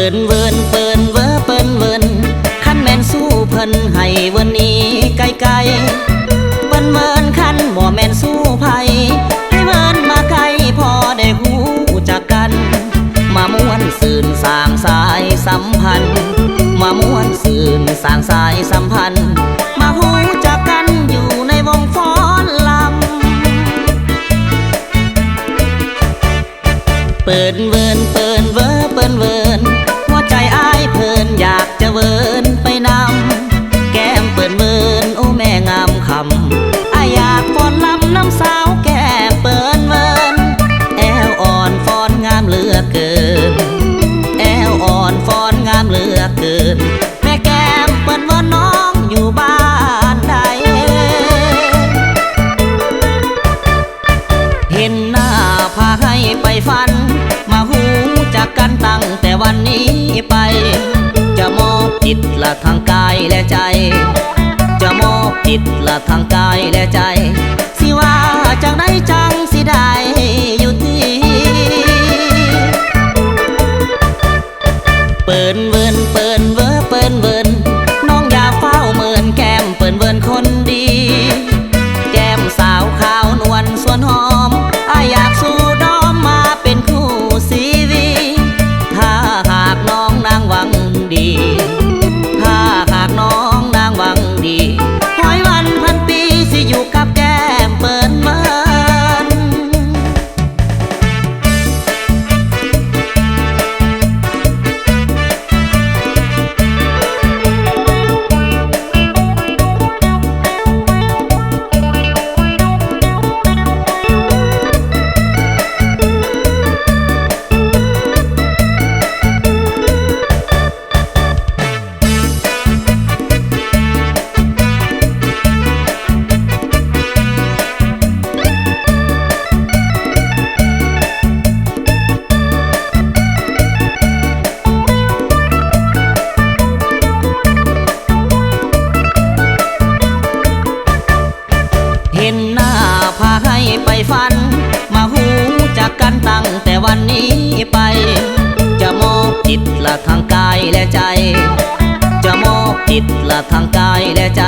ปินเวินเปินเวอเปินเวินคันแม่นสู้เพิ่นให้วันนี้ไกลไกลเปิ้นเวินคันบ่แม่นสู้ไผให้เวินมาไกลพอได้ฮู้จักกันมาม่วนซื่นสร้างสายสัมพันธ์มาม่วนซื่นสร้างสายสัมพันธ์มาฮู้จักกันอยู่ในวงฟ้อนลำเปินเวินเปินเวอเปินเวินหัวใจอ้ายเพิ่นอยากจะเวินไปนำแก้มเปินเวินโอ้แม่งามคำอ้ายอยากฟ้อนลำน้ำสาวแก้มเปินเวินแอวอ่อนฟ้อนงามเหลือเกินแอวอ่อนฟ้อนงามเหลือเกินแม่แก้มเปินเวินน้องอยู่บ้านใดเห็นหน้าพาให้ไปฟันมาหูจากกันตั้งแต่วันนี้ไปจะมอบจิตละทางกายและใจจะมอบจิตละทางกายและใจสิว่าจังได้จังสิได้อยู่ที่เปินเวินเปินเวอเปินเวินน้องอย่าเฝ้าเมินแก้มเปินเวินคนดีแก้มสาวขาวนวลส่วนหอมอ้ายอยากสู่ดอมมาเป็นคู่ชีวิตถ้าหากน้องนางหวังดีถ้าหากน้องนางหวังดีร้อยวันพันปีสิอยู่กับแก้มเปินเวินเห็นหน้าพาให้ไปฟันมาหูจากกันตั้งแต่วันนี้ไปจะมอบจิตละทางกายและใจจะมอบจิตละทางกายและใจ